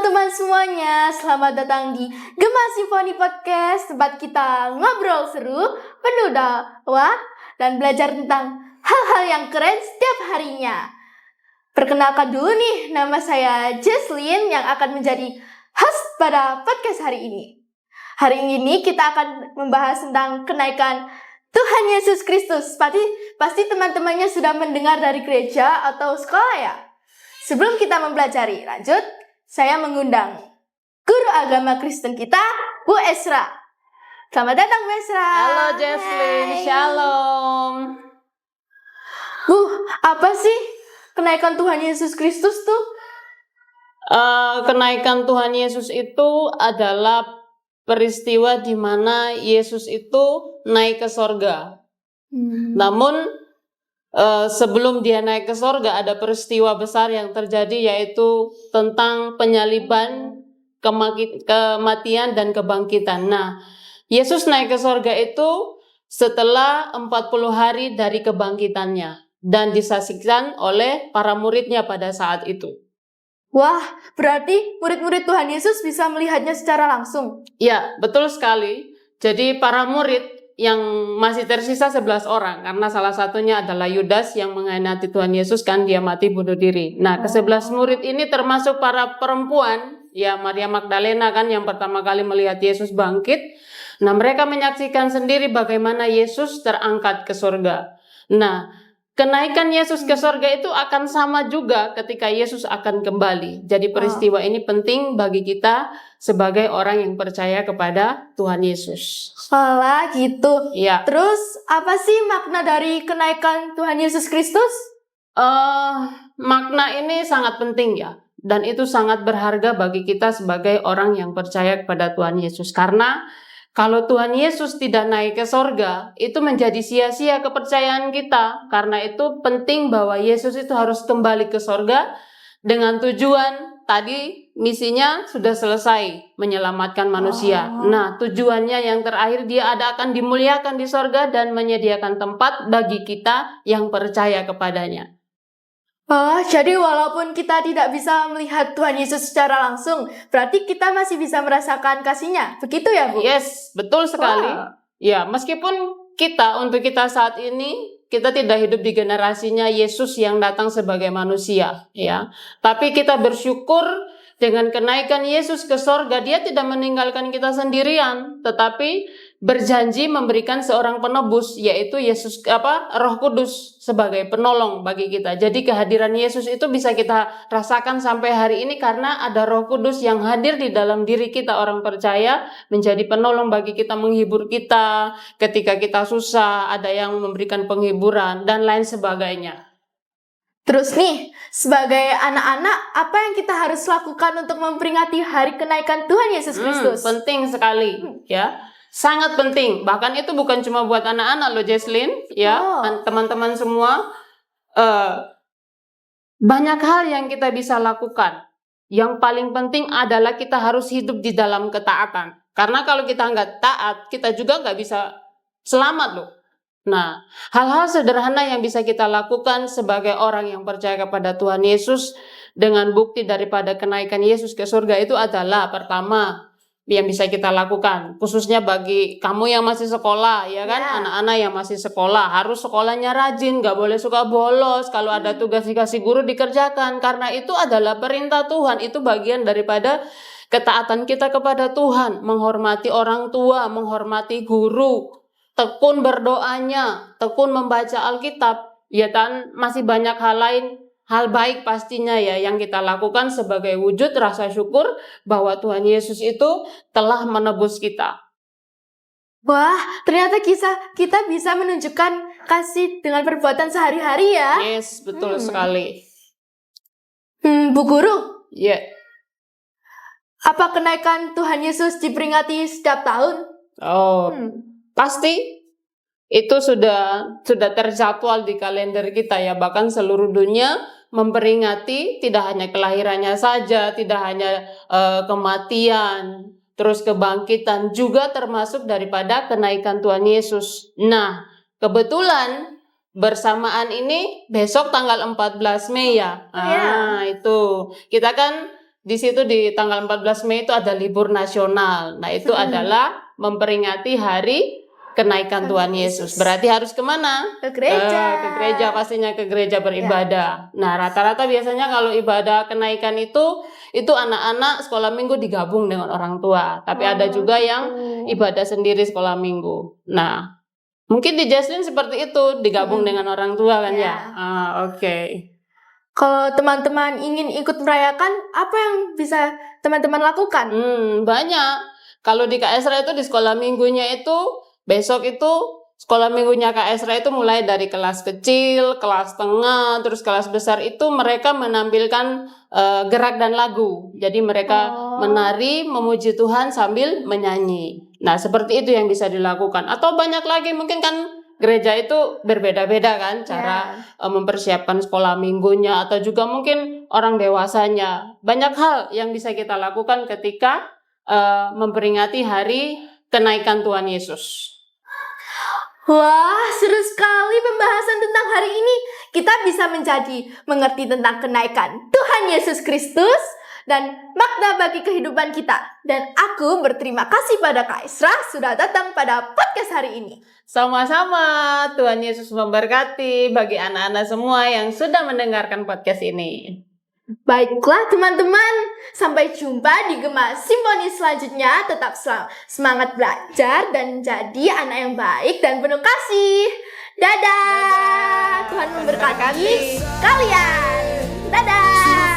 teman-teman semuanya, selamat datang di Gema Simfoni Podcast, tempat kita ngobrol seru, penuh dakwah, dan belajar tentang hal-hal yang keren setiap harinya. Perkenalkan dulu nih, nama saya Jesslyn yang akan menjadi host pada podcast hari ini. Hari ini kita akan membahas tentang kenaikan Tuhan Yesus Kristus. Pasti teman-temannya sudah mendengar dari gereja atau sekolah ya? Sebelum kita mempelajari lanjut, saya mengundang guru agama Kristen kita, Bu Esra. Selamat datang, Bu Esra. Halo Jesslyn, Hai. shalom. Bu, apa sih kenaikan Tuhan Yesus Kristus tuh? Kenaikan Tuhan Yesus itu adalah peristiwa di mana Yesus itu naik ke sorga. Namun sebelum dia naik ke sorga ada peristiwa besar yang terjadi, yaitu tentang penyaliban, kematian dan kebangkitan. Nah, Yesus naik ke sorga itu setelah 40 hari dari kebangkitannya dan disaksikan oleh para muridnya pada saat itu. Wah, berarti murid-murid Tuhan Yesus bisa melihatnya secara langsung. Ya, betul sekali. Jadi para murid yang masih tersisa 11 orang, karena salah satunya adalah Yudas yang mengkhianati Tuhan Yesus, kan dia mati bunuh diri. Nah, ke-11 murid ini termasuk para perempuan, ya Maria Magdalena kan yang pertama kali melihat Yesus bangkit. Nah, mereka menyaksikan sendiri bagaimana Yesus terangkat ke surga. Nah, kenaikan Yesus ke surga itu akan sama juga ketika Yesus akan kembali. Jadi peristiwa ini penting bagi kita sebagai orang yang percaya kepada Tuhan Yesus. Salah gitu. Ya. Terus apa sih makna dari kenaikan Tuhan Yesus Kristus? Makna ini sangat penting ya. Dan itu sangat berharga bagi kita sebagai orang yang percaya kepada Tuhan Yesus. Karena kalau Tuhan Yesus tidak naik ke sorga, itu menjadi sia-sia kepercayaan kita. Karena itu penting bahwa Yesus itu harus kembali ke sorga dengan tujuan tadi misinya sudah selesai, menyelamatkan manusia. Nah, tujuannya yang terakhir dia akan dimuliakan di sorga dan menyediakan tempat bagi kita yang percaya kepadanya. Jadi walaupun kita tidak bisa melihat Tuhan Yesus secara langsung, berarti kita masih bisa merasakan kasih-Nya. Begitu ya, Bu? Yes, betul sekali. Ya, meskipun untuk kita saat ini, kita tidak hidup di generasinya Yesus yang datang sebagai manusia, ya. Tapi kita bersyukur dengan kenaikan Yesus ke sorga, dia tidak meninggalkan kita sendirian, tetapi berjanji memberikan seorang penebus, yaitu Roh Kudus sebagai penolong bagi kita. Jadi kehadiran Yesus itu bisa kita rasakan sampai hari ini karena ada Roh Kudus yang hadir di dalam diri kita orang percaya, menjadi penolong bagi kita, menghibur kita ketika kita susah, ada yang memberikan penghiburan dan lain sebagainya. Terus nih, sebagai anak-anak, apa yang kita harus lakukan untuk memperingati hari kenaikan Tuhan Yesus Kristus? Penting sekali, ya. Sangat penting. Bahkan itu bukan cuma buat anak-anak loh, Jesslyn, ya. Teman-teman semua, banyak hal yang kita bisa lakukan. Yang paling penting adalah kita harus hidup di dalam ketaatan. Karena kalau kita nggak taat, kita juga nggak bisa selamat loh. Nah, hal-hal sederhana yang bisa kita lakukan sebagai orang yang percaya kepada Tuhan Yesus dengan bukti daripada kenaikan Yesus ke surga itu adalah, pertama, yang bisa kita lakukan, khususnya bagi kamu yang masih sekolah, ya kan, anak-anak yang masih sekolah, harus sekolahnya rajin, gak boleh suka bolos, kalau ada tugas dikasih guru dikerjakan, karena itu adalah perintah Tuhan, itu bagian daripada ketaatan kita kepada Tuhan, menghormati orang tua, menghormati guru, tekun berdoanya, tekun membaca Alkitab, ya kan, masih banyak hal lain, hal baik pastinya ya yang kita lakukan sebagai wujud rasa syukur bahwa Tuhan Yesus itu telah menebus kita. Wah, ternyata kita bisa menunjukkan kasih dengan perbuatan sehari-hari ya. Yes, betul sekali. Bu Guru? Ya. Apa kenaikan Tuhan Yesus diperingati setiap tahun? Pasti. Itu sudah terjadwal di kalender kita ya, bahkan seluruh dunia memperingati tidak hanya kelahirannya saja, tidak hanya kematian, terus kebangkitan, juga termasuk daripada kenaikan Tuhan Yesus. Nah, kebetulan bersamaan ini besok tanggal 14 Mei ya. Itu kita kan di situ di tanggal 14 Mei itu ada libur nasional. Nah, itu adalah memperingati hari kenaikan Tuhan Yesus. Berarti harus kemana? Ke gereja. Ke gereja, pastinya ke gereja beribadah. Nah, rata-rata biasanya kalau ibadah kenaikan itu anak-anak sekolah minggu digabung dengan orang tua. Tapi ada juga yang ibadah sendiri sekolah minggu. Nah, mungkin di Jaslyn seperti itu, digabung dengan orang tua kan ya? Oke. Kalau teman-teman ingin ikut merayakan, apa yang bisa teman-teman lakukan? Banyak. Kalau di Kak Esra itu di sekolah minggunya itu, besok itu sekolah minggunya Kak Esra itu mulai dari kelas kecil, kelas tengah, terus kelas besar itu mereka menampilkan gerak dan lagu. Jadi mereka menari, memuji Tuhan sambil menyanyi. Nah, seperti itu yang bisa dilakukan. Atau banyak lagi, mungkin kan gereja itu berbeda-beda kan cara mempersiapkan sekolah minggunya, atau juga mungkin orang dewasanya. Banyak hal yang bisa kita lakukan ketika memperingati hari kenaikan Tuhan Yesus. Wah, seru sekali pembahasan tentang hari ini. Kita bisa mengerti tentang kenaikan Tuhan Yesus Kristus dan makna bagi kehidupan kita. Dan aku berterima kasih pada Kak Esra sudah datang pada podcast hari ini. Sama-sama, Tuhan Yesus memberkati bagi anak-anak semua yang sudah mendengarkan podcast ini. Baiklah teman-teman, sampai jumpa di Gema Simfoni selanjutnya. Tetap semangat belajar dan jadi anak yang baik dan penuh kasih. Dadah. Tuhan memberkati kalian. Dadah.